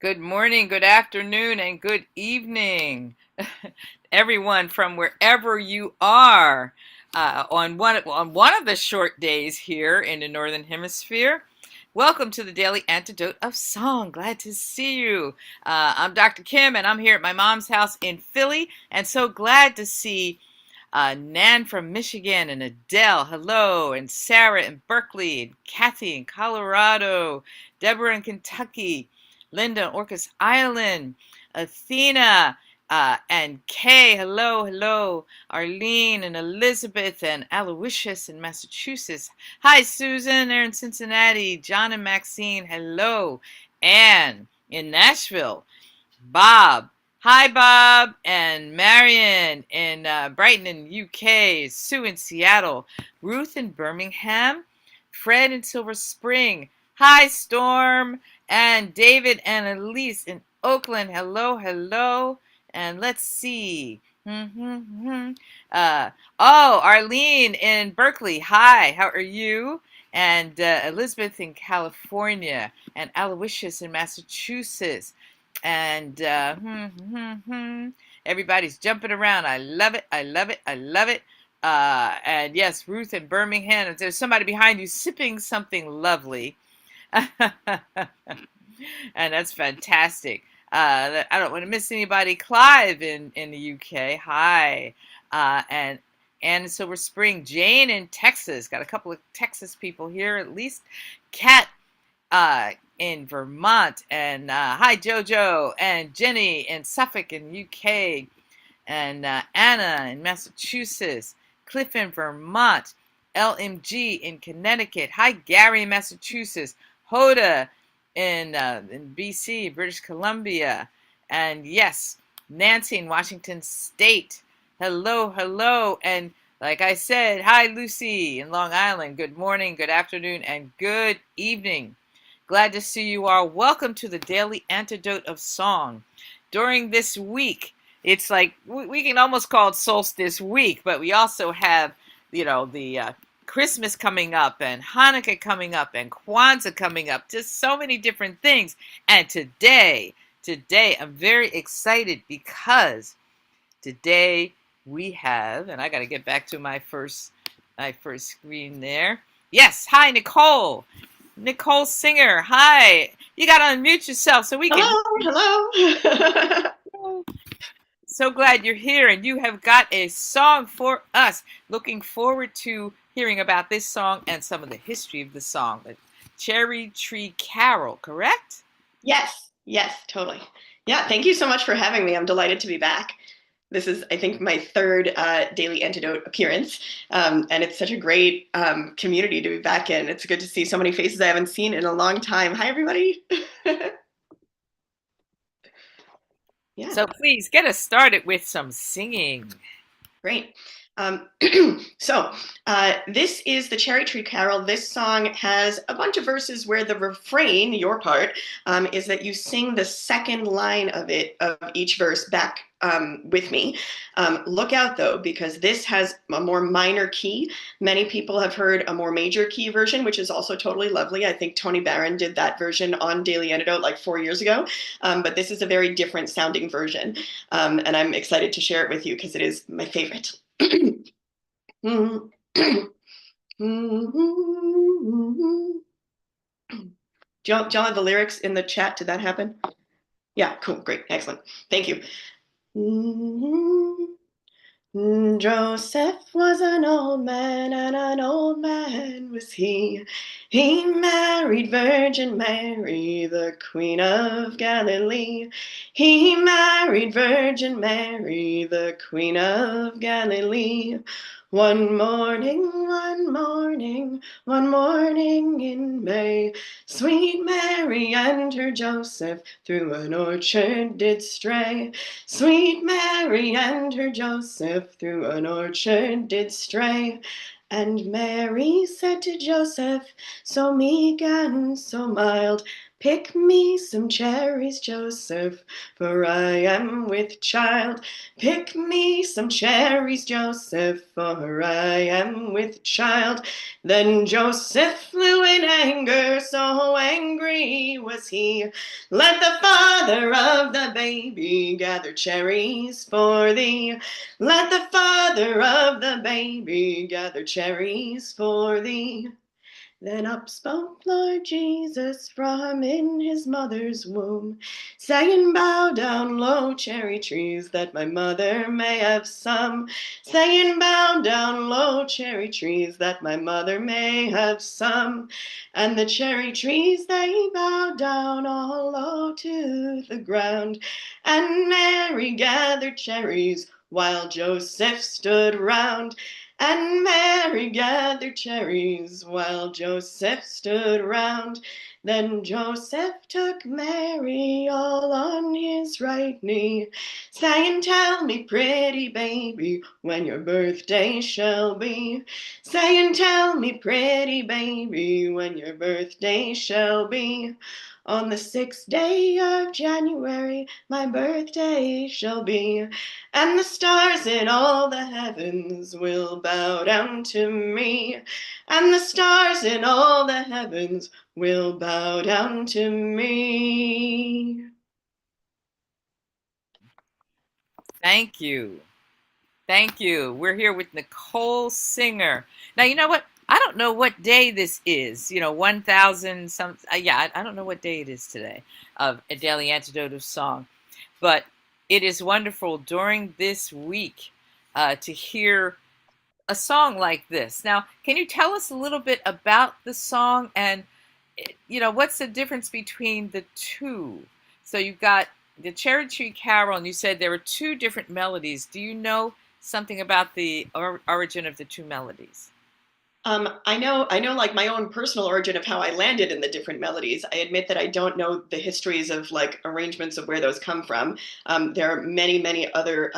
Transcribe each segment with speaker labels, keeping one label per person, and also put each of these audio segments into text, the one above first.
Speaker 1: Good morning, good afternoon, and good evening, everyone from wherever you are on one of the short days here in the Northern Hemisphere. Welcome to the Daily Antidote of Song. Glad to see you. I'm Dr. Kim, and I'm here at my mom's house in Philly, and so glad to see Nan from Michigan and Adele, hello, and Sarah in Berkeley, and Kathy in Colorado, Deborah in Kentucky, Linda in Orcas Island, Athena, and Kay, hello, hello, Arlene and Elizabeth and Aloysius in Massachusetts. Hi, Susan, there in Cincinnati, John and Maxine, hello, Anne in Nashville, Bob. Hi, Bob. And Marion in Brighton in UK. Sue in Seattle. Ruth in Birmingham. Fred in Silver Spring. Hi, Storm. And David and Elise in Oakland. Hello, hello. And let's see. Uh, Arlene in Berkeley. Hi, how are you? And Elizabeth in California. And Aloysius in Massachusetts. And everybody's jumping around. I love it. I love it. I love it. And yes, Ruth in Birmingham. If there's somebody behind you sipping something lovely, and that's fantastic. I don't want to miss anybody. Clive in the UK. Hi. And Ann in Silver Spring. Jane in Texas. Got a couple of Texas people here at least. Kat uh, in Vermont, and hi Jojo and Jenny in Suffolk in UK, and Anna in Massachusetts, Cliff in Vermont, LMG in Connecticut. Hi Gary in Massachusetts, Hoda in BC, British Columbia, and yes, Nancy in Washington State. Hello, hello, and like I said, hi Lucy in Long Island. Good morning, good afternoon, and good evening. Glad to see you all. Welcome to the Daily Antidote of Song. During this week, it's like we can almost call it Solstice Week, but we also have, the Christmas coming up and Hanukkah coming up and Kwanzaa coming up. Just so many different things. And today, I'm very excited because today we have, and I got to get back to my first screen there. Yes, hi Nicole. Nicole Singer, hi. You got to unmute yourself so we can.
Speaker 2: Hello.
Speaker 1: So glad you're here, and you have got a song for us. Looking forward to hearing about this song and some of the history of the song. The Cherry Tree Carol, correct?
Speaker 2: Yes, totally. Yeah, thank you so much for having me. I'm delighted to be back. This is, I think, my third Daily Antidote appearance, and it's such a great community to be back in. It's good to see so many faces I haven't seen in a long time. Hi, everybody. Yeah.
Speaker 1: So please get us started with some singing.
Speaker 2: Great. So this is the Cherry Tree Carol. This song has a bunch of verses where the refrain, your part, is that you sing the second line of each verse back with me. Look out though, because this has a more minor key. Many people have heard a more major key version, which is also totally lovely. I think Tony Barron did that version on Daily Antidote like 4 years ago. But this is a very different sounding version. And I'm excited to share it with you because it is my favorite. Do y'all have the lyrics in the chat? Did that happen? Yeah, cool, great, excellent. Thank you. Joseph was an old man, and an old man was he. He married Virgin Mary, the Queen of Galilee. He married Virgin Mary, the Queen of Galilee. One morning, one morning in May, sweet Mary and her Joseph through an orchard did stray. Sweet Mary and her Joseph through an orchard did stray. And Mary said to Joseph, so meek and so mild, Pick me some cherries, Joseph, for I am with child. Pick me some cherries, Joseph, for I am with child. Then Joseph flew in anger, so angry was he. Let the father of the baby gather cherries for thee. Let the father of the baby gather cherries for thee. Then up spoke Lord Jesus from in his mother's womb, saying, bow down low, cherry trees, that my mother may have some. Saying, bow down low, cherry trees, that my mother may have some. And the cherry trees, they bowed down all low to the ground. And Mary gathered cherries while Joseph stood round. And Mary gathered cherries while Joseph stood round. Then Joseph took Mary all on his right knee, saying, tell me, pretty baby, when your birthday shall be. Saying, tell me, pretty baby, when your birthday shall be. On the 6th day of January, my birthday shall be, and the stars in all the heavens will bow down to me, and the stars in all the heavens will bow down to me.
Speaker 1: Thank you. Thank you. We're here with Nicole Singer. Now, you know what? I don't know what day this is. 1,000 some. Yeah, I don't know what day it is today of a daily antidote of song. But it is wonderful during this week to hear a song like this. Now, can you tell us a little bit about the song and what's the difference between the two? So you've got the Cherry Tree Carol, and you said there were two different melodies. Do you know something about the origin of the two melodies?
Speaker 2: I know like my own personal origin of how I landed in the different melodies. I admit that I don't know the histories of like arrangements of where those come from. There are many other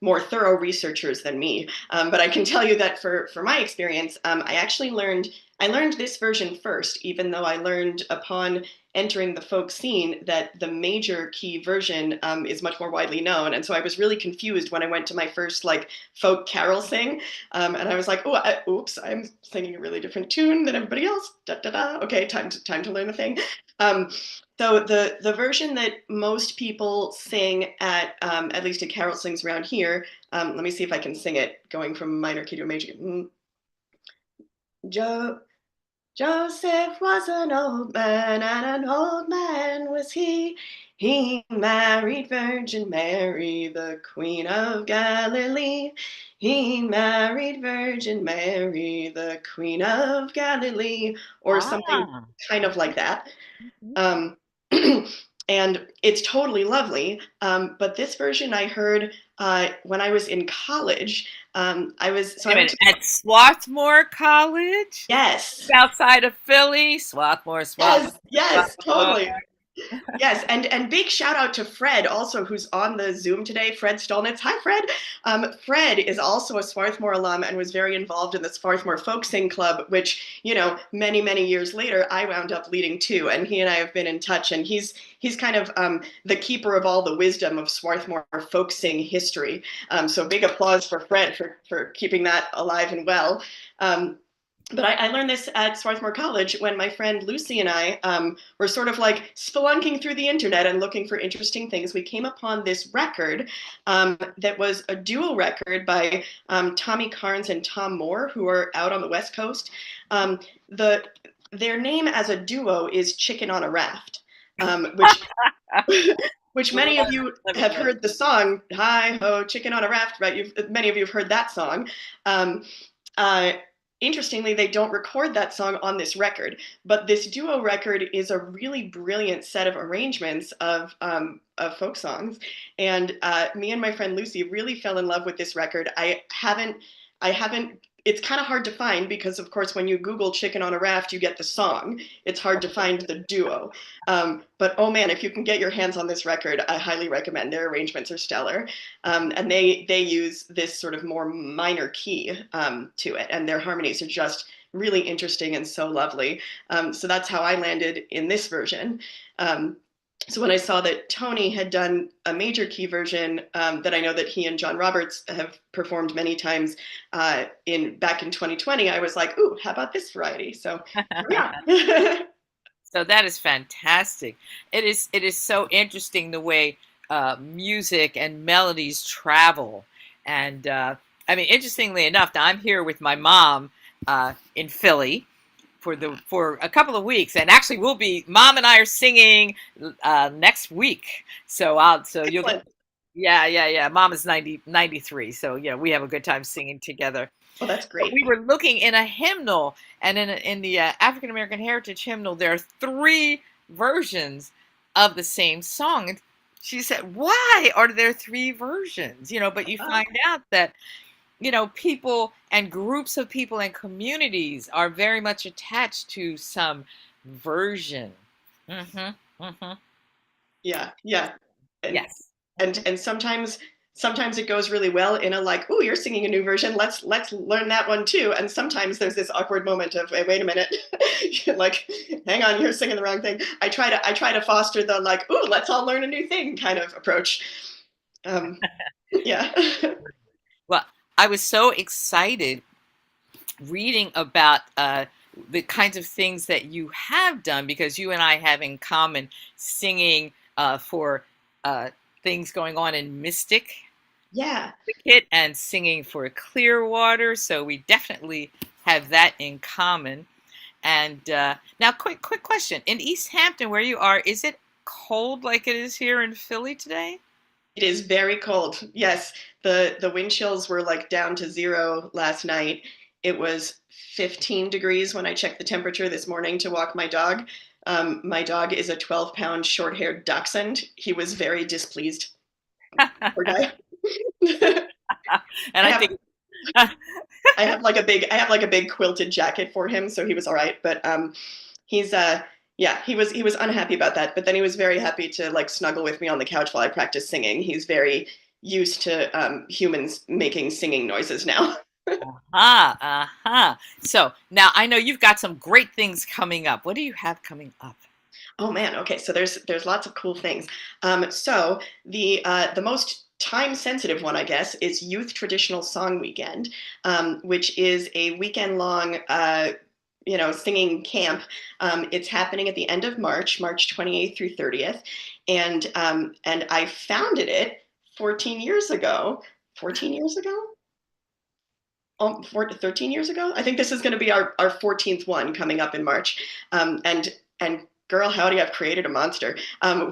Speaker 2: more thorough researchers than me. But I can tell you that for my experience, I learned this version first, even though I learned upon entering the folk scene that the major key version is much more widely known. And so I was really confused when I went to my first like folk carol sing. And I was like, oops, I'm singing a really different tune than everybody else. Da, da, da. Okay, time to learn the thing. Um, so the version that most people sing at least at carol sings around here, let me see if I can sing it going from minor key to a major key. Jo Joseph was an old man, and an old man was he. He married Virgin Mary, the Queen of Galilee. He married Virgin Mary, the Queen of Galilee, or something
Speaker 1: Ah.
Speaker 2: kind of like that. Um, and it's totally lovely. But this version I heard when I was in college.
Speaker 1: Wait
Speaker 2: I
Speaker 1: a
Speaker 2: went
Speaker 1: minute.
Speaker 2: to,
Speaker 1: At Swarthmore College,
Speaker 2: yes,
Speaker 1: outside of Philly, Swarthmore, Swarthmore,
Speaker 2: yes,
Speaker 1: Swarthmore.
Speaker 2: totally. Yes, and big shout out to Fred, also who's on the Zoom today. Fred Stolnitz. Hi, Fred. Fred is also a Swarthmore alum and was very involved in the Swarthmore Folk Sing Club, which many years later I wound up leading too. And he and I have been in touch. And he's kind of the keeper of all the wisdom of Swarthmore folk sing history. So big applause for Fred for keeping that alive and well. But I learned this at Swarthmore College when my friend Lucy and I were sort of like spelunking through the internet and looking for interesting things. We came upon this record that was a duo record by Tommy Carnes and Tom Moore, who are out on the West Coast. Their name as a duo is Chicken on a Raft, which which many of you have heard the song "Hi Ho, Chicken on a Raft," right? Many of you have heard that song. Um, uh, Interestingly, they don't record that song on this record, but this duo record is a really brilliant set of arrangements of folk songs. And me and my friend Lucy really fell in love with this record. I haven't. It's kind of hard to find because, of course, when you Google "Chicken on a Raft," you get the song. It's hard to find the duo. But oh man, if you can get your hands on this record, I highly recommend. Their arrangements are stellar. And they use this sort of more minor key to it, and their harmonies are just really interesting and so lovely. So that's how I landed in this version. Um, so when I saw that Tony had done a major key version that I know that he and John Roberts have performed many times in back in 2020, I was like, ooh, how about this variety? So here we are.
Speaker 1: So that is fantastic. It is so interesting the way music and melodies travel. And I mean, interestingly enough, now I'm here with my mom in Philly for a couple of weeks, and actually we'll be mom and I are singing next week. So you'll get.
Speaker 2: Excellent.
Speaker 1: Yeah, yeah, yeah. Mom is 93, so yeah, we have a good time singing together.
Speaker 2: Well, that's
Speaker 1: But
Speaker 2: great.
Speaker 1: we were looking in a hymnal, and in the African American Heritage hymnal, there are three versions of the same song. And she said, "Why are there three versions?" But you
Speaker 2: Uh,
Speaker 1: find out that people and groups of people and communities are very much attached to some version. Mm-hmm. Mm-hmm.
Speaker 2: yeah, yeah. And
Speaker 1: Yes.
Speaker 2: and sometimes it goes really well in a like, oh, you're singing a new version. Let's learn that one too. And sometimes there's this awkward moment of, wait a minute, like, hang on, you're singing the wrong thing. I try to foster the like, oh, let's all learn a new thing kind of approach. Um, yeah.
Speaker 1: Well, I was so excited reading about the kinds of things that you have done because you and I have in common singing for uh, things going on in Mystic
Speaker 2: Yeah.
Speaker 1: Kit and singing for Clearwater. So we definitely have that in common. And now, quick question: in East Hampton, where you are, is it cold like it is here in Philly today?
Speaker 2: It is very cold. Yes, the wind chills were like down to zero last night. It was 15 degrees when I checked the temperature this morning to walk my dog. My dog is a 12-pound short-haired dachshund. He was very displeased. Poor guy.
Speaker 1: And
Speaker 2: I
Speaker 1: I
Speaker 2: have
Speaker 1: think
Speaker 2: I have like a big quilted jacket for him, so he was all right. But he's yeah, he was unhappy about that. But then he was very happy to like snuggle with me on the couch while I practiced singing. He's very used to humans making singing noises now.
Speaker 1: aha, aha. So now I know you've got some great things coming up. What do you have coming up?
Speaker 2: Oh man, okay. So there's lots of cool things. So the most time sensitive one, I guess, is Youth Traditional Song Weekend, which is a weekend long singing camp. It's happening at the end of March, March 28th through 30th, and I founded it 14 years ago. 14 years ago? 13 years ago. I think this is going to be our 14th one coming up in March. And girl, howdy, I've created a monster.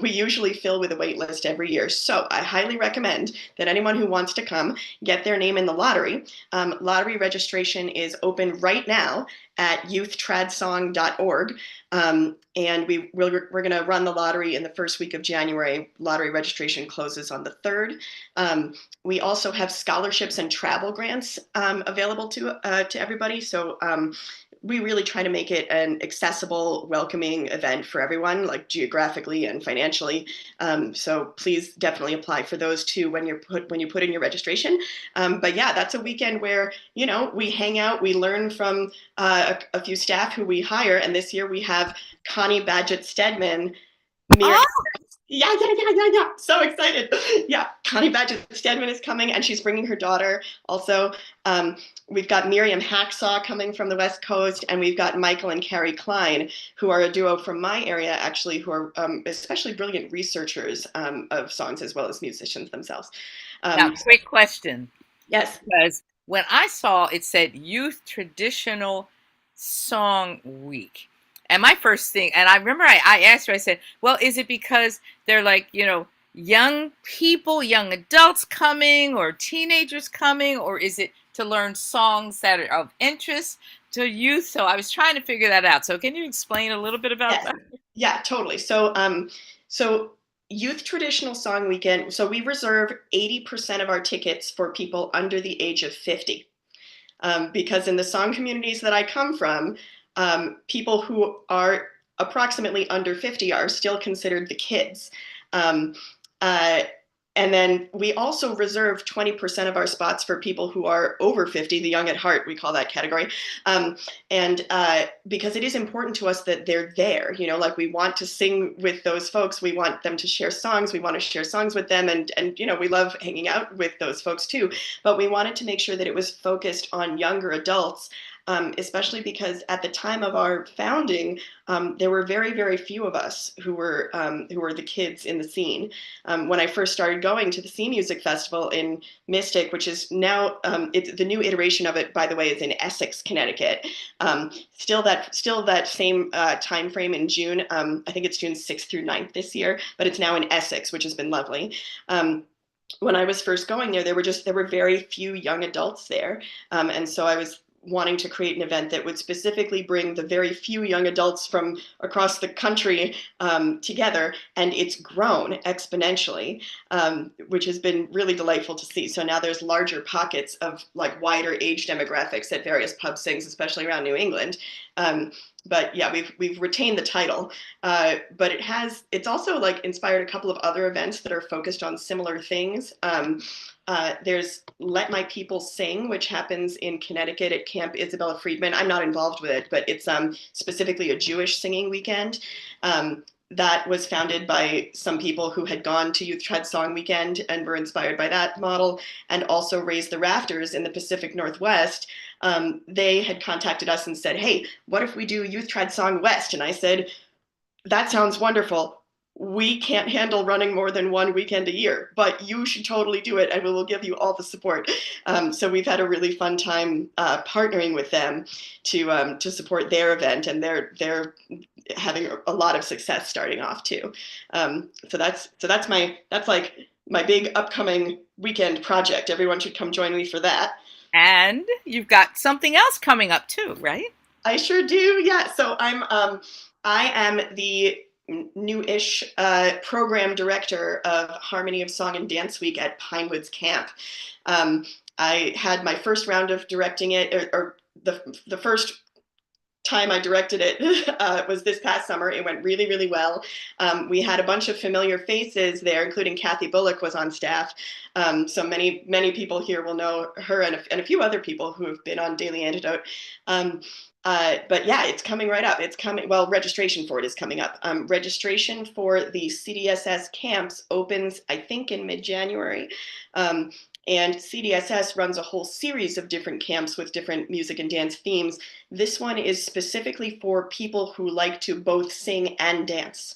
Speaker 2: We usually fill with a wait list every year. So I highly recommend that anyone who wants to come get their name in the lottery. Lottery registration is open right now at youthtradsong.org. And we're going to run the lottery in the first week of January. Lottery registration closes on the 3rd. We also have scholarships and travel grants available to everybody. So we really try to make it an accessible, welcoming event for everyone, like geographically and financially. So please definitely apply for those too when you put in your registration. But yeah, that's a weekend where we hang out, we learn from a few staff who we hire, and this year we have Connie Badgett Stedman, Miriam.
Speaker 1: Oh,
Speaker 2: Yeah. So excited. Yeah, Connie Badgett Stedman is coming, and she's bringing her daughter also. Um, we've got Miriam Hacksaw coming from the West Coast, and we've got Michael and Carrie Klein, who are a duo from my area, actually, who are especially brilliant researchers of songs as well as musicians themselves.
Speaker 1: now
Speaker 2: Um,
Speaker 1: quick question.
Speaker 2: yes,
Speaker 1: Because when I saw it said Youth Traditional Song Week, and my first thing, and I remember I asked her, I said, well, is it because they're like, young people, young adults coming, or teenagers coming, or is it to learn songs that are of interest to youth? So I was trying to figure that out. So can you explain a little bit about
Speaker 2: yes,
Speaker 1: that?
Speaker 2: yeah, totally. So Youth Traditional Song Weekend. So we reserve 80% of our tickets for people under the age of 50. Because in the song communities that I come from, people who are approximately under 50 are still considered the kids. Um, uh, And then we also reserve 20% of our spots for people who are over 50, the young at heart, we call that category. Um, and because it is important to us that they're there, like we want to sing with those folks. We want them to share songs. We want to share songs with them. And we love hanging out with those folks too. But we wanted to make sure that it was focused on younger adults. Especially because at the time of our founding, there were very, very few of us who were the kids in the scene. When I first started going to the Sea Music Festival in Mystic, which is now it's the new iteration of it, by the way, is in Essex, Connecticut. Still that same time frame in June. I think it's June 6th through 9th this year, but it's now in Essex, which has been lovely. When I was first going there, there were very few young adults there, and so I was wanting to create an event that would specifically bring the very few young adults from across the country together, and it's grown exponentially, which has been really delightful to see. So now there's larger pockets of like wider age demographics at various pub sings, especially around New England. But yeah, we've retained the title, but it's also like inspired a couple of other events that are focused on similar things. There's Let My People Sing, which happens in Connecticut at Camp Isabella Friedman. I'm not involved with it, but it's specifically a Jewish singing weekend. That was founded by some people who had gone to Youth Trad Song Weekend and were inspired by that model, and also Raise the Rafters in the Pacific Northwest. They had contacted us and said, hey, what if we do Youth Trad Song West? And I said, that sounds wonderful. We can't handle running more than one weekend a year, but you should totally do it, and we will give you all the support. So we've had a really fun time partnering with them to support their event, and they're having a lot of success starting off too. So that's like my big upcoming weekend project. Everyone should come join me for that.
Speaker 1: And you've got something else coming up too, right?
Speaker 2: I sure do. Yeah. So I am the new-ish program director of Harmony of Song and Dance Week at Pinewoods Camp. I had my first round of directing it, or the first time I directed it was this past summer. It went really, really well. We had a bunch of familiar faces there, including Kathy Bullock was on staff. So many people here will know her, and a few other people who have been on Daily Antidote. But yeah, it's coming right up. It's coming. Well, registration for it is coming up. Registration for the CDSS camps opens, I think, in mid-January. And CDSS runs a whole series of different camps with different music and dance themes. This one is specifically for people who like to both sing and dance.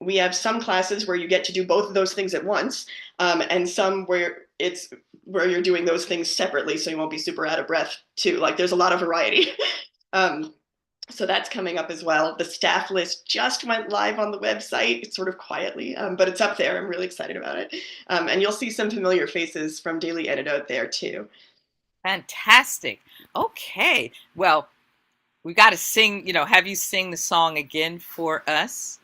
Speaker 2: We have some classes where you get to do both of those things at once, and some where you're doing those things separately, so you won't be super out of breath too. Like there's a lot of variety. So that's coming up as well. The staff list just went live on the website. It's sort of quietly, but it's up there. I'm really excited about it. And you'll see some familiar faces from Daily Antidote there too.
Speaker 1: Fantastic. Okay. Well, we got to sing, have you sing the song again for us.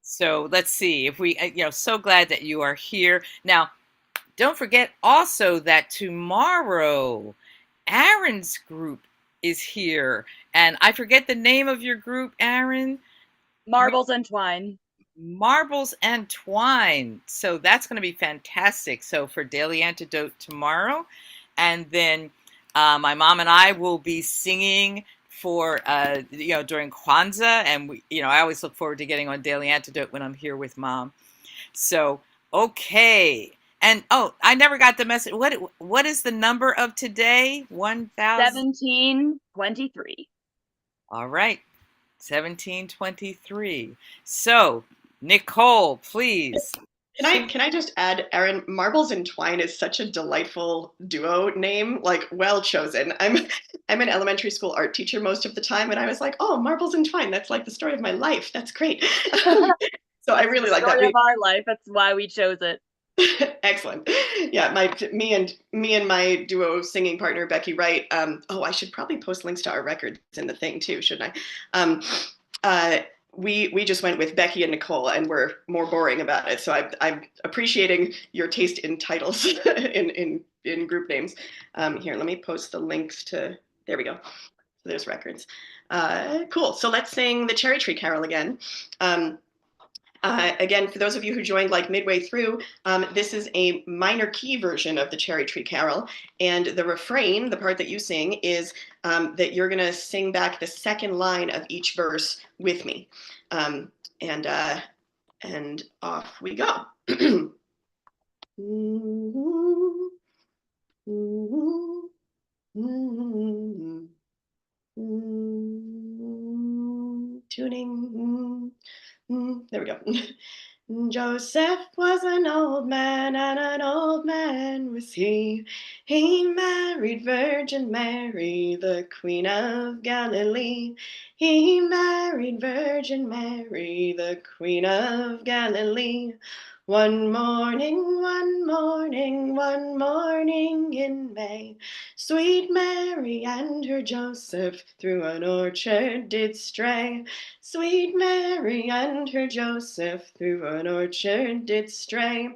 Speaker 1: So let's see if we, so glad that you are here. Now, don't forget also that tomorrow, Aaron's group is here. And I forget the name of your group, Aaron.
Speaker 3: Marbles and Twine.
Speaker 1: Marbles and Twine. So that's going to be fantastic. So for Daily Antidote tomorrow. And then my mom and I will be singing for, during Kwanzaa. And, I always look forward to getting on Daily Antidote when I'm here with Mom. So, okay. And, I never got the message. What is the number of today?
Speaker 3: 1723.
Speaker 1: All right. 1723. So, Nicole, please.
Speaker 2: Can I just add, Aaron, Marbles and Twine is such a delightful duo name, like well chosen. I'm an elementary school art teacher most of the time, and I was like, oh, Marbles and Twine, that's like the story of my life. That's great. So I really like that.
Speaker 3: Story of our life. That's why we chose it.
Speaker 2: Excellent. Yeah, me and my duo singing partner Becky Wright. I should probably post links to our records in the thing too, shouldn't I? We just went with Becky and Nicole, and we're more boring about it. So I'm appreciating your taste in titles in group names. Here, let me post the links to. There we go. So there's records. Cool. So let's sing the Cherry Tree Carol again. Again, for those of you who joined like midway through, this is a minor key version of the Cherry Tree Carol. And the refrain, the part that you sing, is that you're going to sing back the second line of each verse with me. And off we go. Tuning. There we go. Joseph was an old man, and an old man was he. He married Virgin Mary, the Queen of Galilee. He married Virgin Mary, the Queen of Galilee. One morning, one morning, one morning in May, sweet Mary and her Joseph through an orchard did stray. Sweet Mary and her Joseph through an orchard did stray.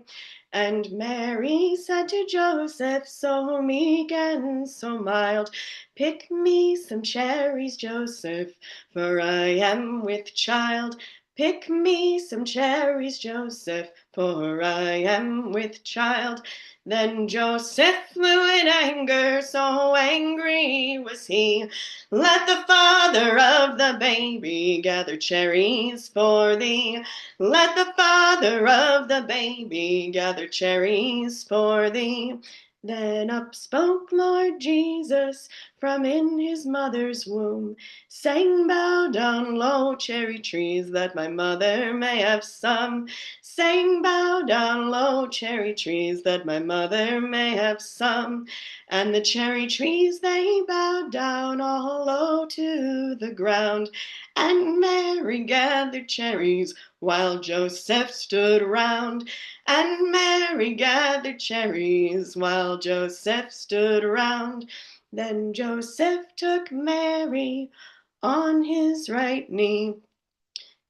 Speaker 2: And Mary said to Joseph, so meek and so mild, pick me some cherries, Joseph, for I am with child. Pick me some cherries, Joseph, for I am with child. Then Joseph flew in anger, so angry was he. Let the father of the baby gather cherries for thee. Let the father of the baby gather cherries for thee. Then up spoke Lord Jesus from in his mother's womb, saying, bow down low, cherry trees, that my mother may have some. Saying, bow down low, cherry trees, that my mother may have some. And the cherry trees, they bowed down all low to the ground. And Mary gathered cherries while Joseph stood round. And Mary gathered cherries while Joseph stood round. Then Joseph took Mary on his right knee.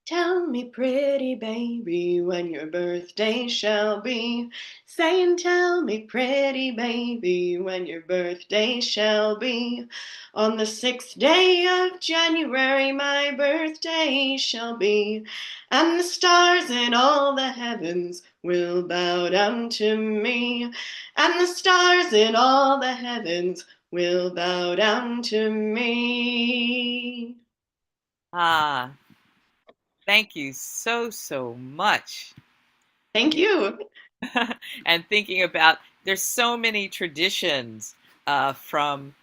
Speaker 2: Tell me, pretty baby, when your birthday shall be. Say and tell me, pretty baby, when your birthday shall be. On the 6th day of January my birthday shall be, and the stars in all the heavens will bow down to me. And the stars in all the heavens will bow down to me.
Speaker 1: Ah, thank you so, so much.
Speaker 2: Thank you.
Speaker 1: And thinking about, there's so many traditions from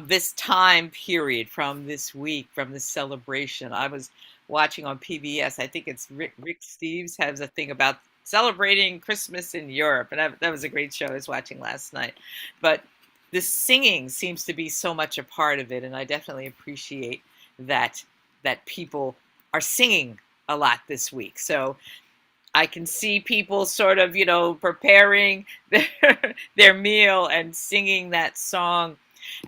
Speaker 1: this time period, from this week, from this celebration. I was watching on PBS. I think it's Rick Steves has a thing about celebrating Christmas in Europe, and that was a great show I was watching last night. But the singing seems to be so much a part of it, and I definitely appreciate that people are singing a lot this week. So I can see people sort of, preparing their meal and singing that song.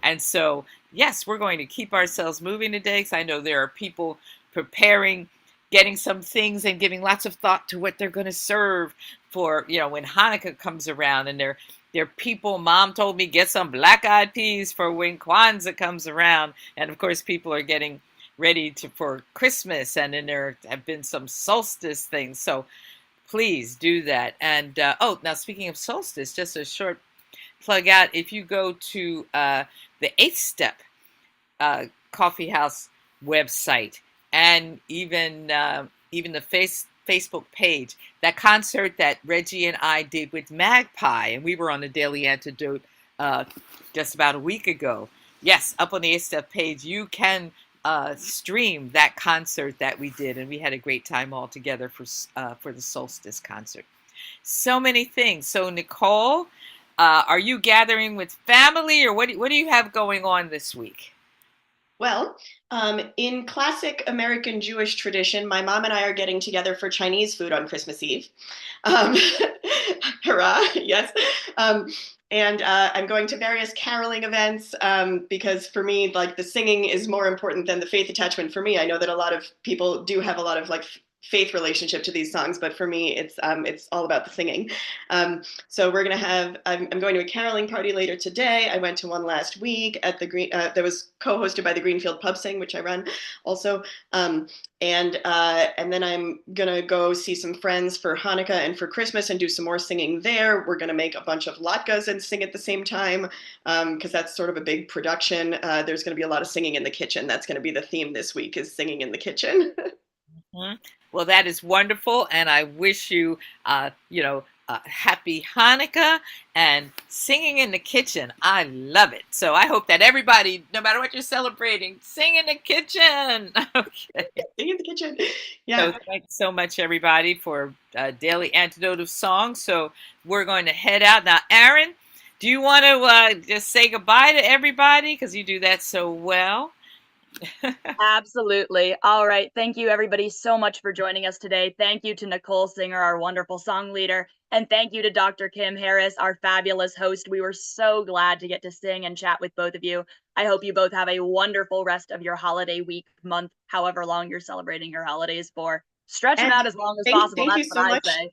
Speaker 1: And so, yes, we're going to keep ourselves moving today, because I know there are people preparing, getting some things and giving lots of thought to what they're going to serve for, when Hanukkah comes around. And there are people, Mom told me, get some black-eyed peas for when Kwanzaa comes around. And of course, people are getting ready for Christmas, and then there have been some solstice things. So please do that. And now speaking of solstice, just a short plug out. If you go to the 8th Step Coffee House website, and even the Facebook page, that concert that Reggie and I did with Magpie, and we were on the Daily Antidote just about a week ago. Yes, up on the 8th Step page, you can stream that concert that we did, and we had a great time all together for the solstice concert. So many things. So Nicole, are you gathering with family, or what do you have going on this week?
Speaker 2: Well, in classic American Jewish tradition, my mom and I are getting together for Chinese food on Christmas Eve. Hurrah, yes. And I'm going to various caroling events because for me, like, the singing is more important than the faith attachment for me. I know that a lot of people do have a lot of faith relationship to these songs, but for me, it's all about the singing. So we're gonna have. I'm going to a caroling party later today. I went to one last week at the Green. That was co-hosted by the Greenfield Pub Sing, which I run also. And then I'm gonna go see some friends for Hanukkah and for Christmas and do some more singing there. We're gonna make a bunch of latkes and sing at the same time, because that's sort of a big production. There's gonna be a lot of singing in the kitchen. That's gonna be the theme this week, is singing in the kitchen.
Speaker 1: Mhm. Well, that is wonderful, and I wish you, happy Hanukkah and singing in the kitchen. I love it. So I hope that everybody, no matter what you're celebrating, sing in the kitchen. Okay.
Speaker 2: Sing in the kitchen. Yeah.
Speaker 1: So thanks so much, everybody, for Daily Antidote of Song. So we're going to head out now. Aaron, do you want to just say goodbye to everybody, because you do that so well?
Speaker 3: Absolutely. All right. Thank you, everybody, so much for joining us today. Thank you to Nicole Singer, our wonderful song leader. And thank you to Dr. Kim Harris, our fabulous host. We were so glad to get to sing and chat with both of you. I hope you both have a wonderful rest of your holiday week, month, however long you're celebrating your holidays for. Stretch them
Speaker 2: And
Speaker 3: out as long as possible.
Speaker 2: thank you
Speaker 3: That's what
Speaker 2: so
Speaker 3: I
Speaker 2: much.
Speaker 3: say.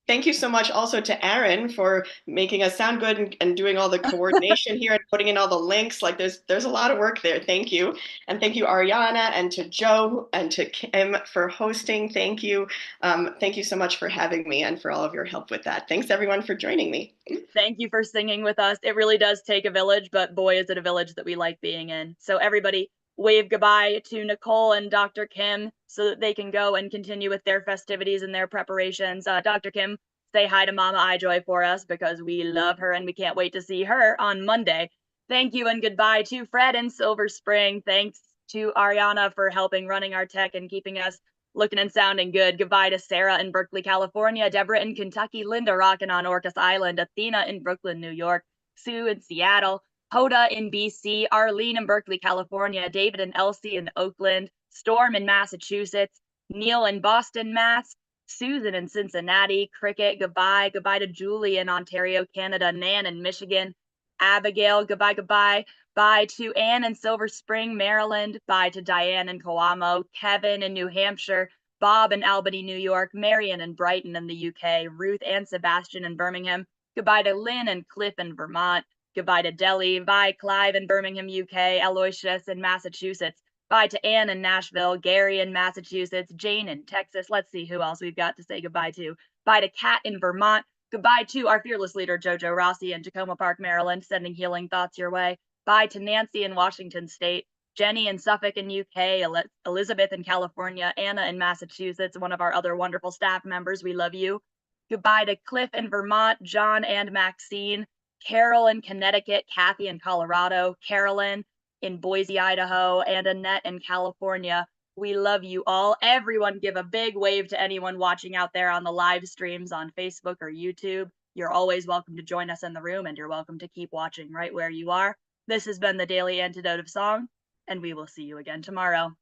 Speaker 2: Thank you so much also to Aaron for making us sound good and doing all the coordination here and putting in all the links. Like there's a lot of work there. Thank you. And thank you, Ariana, and to Joe and to Kim for hosting. Thank you. Thank you so much for having me and for all of your help with that. Thanks everyone for joining me.
Speaker 3: Thank you for singing with us. It really does take a village, but boy, is it a village that we like being in. So everybody, wave goodbye to Nicole and Dr. Kim so that they can go and continue with their festivities and their preparations. Dr. Kim, say hi to Mama iJoy for us, because we love her and we can't wait to see her on Monday. Thank you and goodbye to Fred in Silver Spring. Thanks to Ariana for helping running our tech and keeping us looking and sounding good. Goodbye to Sarah in Berkeley, California, Deborah in Kentucky, Linda rocking on Orcas Island, Athena in Brooklyn, New York, Sue in Seattle, Hoda in BC, Arlene in Berkeley, California, David and Elsie in Oakland, Storm in Massachusetts, Neil in Boston, Mass, Susan in Cincinnati, Cricket, goodbye. Goodbye to Julie in Ontario, Canada, Nan in Michigan, Abigail, goodbye. Bye to Anne in Silver Spring, Maryland. Bye to Diane in Coamo, Kevin in New Hampshire, Bob in Albany, New York, Marion in Brighton in the UK, Ruth and Sebastian in Birmingham. Goodbye to Lynn and Cliff in Vermont. Goodbye to Delhi. Bye, Clive in Birmingham, UK, Aloysius in Massachusetts. Bye to Anne in Nashville, Gary in Massachusetts, Jane in Texas. Let's see who else we've got to say goodbye to. Bye to Kat in Vermont. Goodbye to our fearless leader, Jojo Rossi in Tacoma Park, Maryland, sending healing thoughts your way. Bye to Nancy in Washington State, Jenny in Suffolk in UK, Elizabeth in California, Anna in Massachusetts, one of our other wonderful staff members. We love you. Goodbye to Cliff in Vermont, John and Maxine, Carol in Connecticut, Kathy in Colorado, Carolyn in Boise, Idaho, and Annette in California. We love you all. Everyone give a big wave to anyone watching out there on the live streams on Facebook or YouTube. You're always welcome to join us in the room, and you're welcome to keep watching right where you are. This has been the Daily Antidote of Song, and we will see you again tomorrow.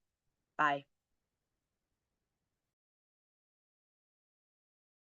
Speaker 3: Bye.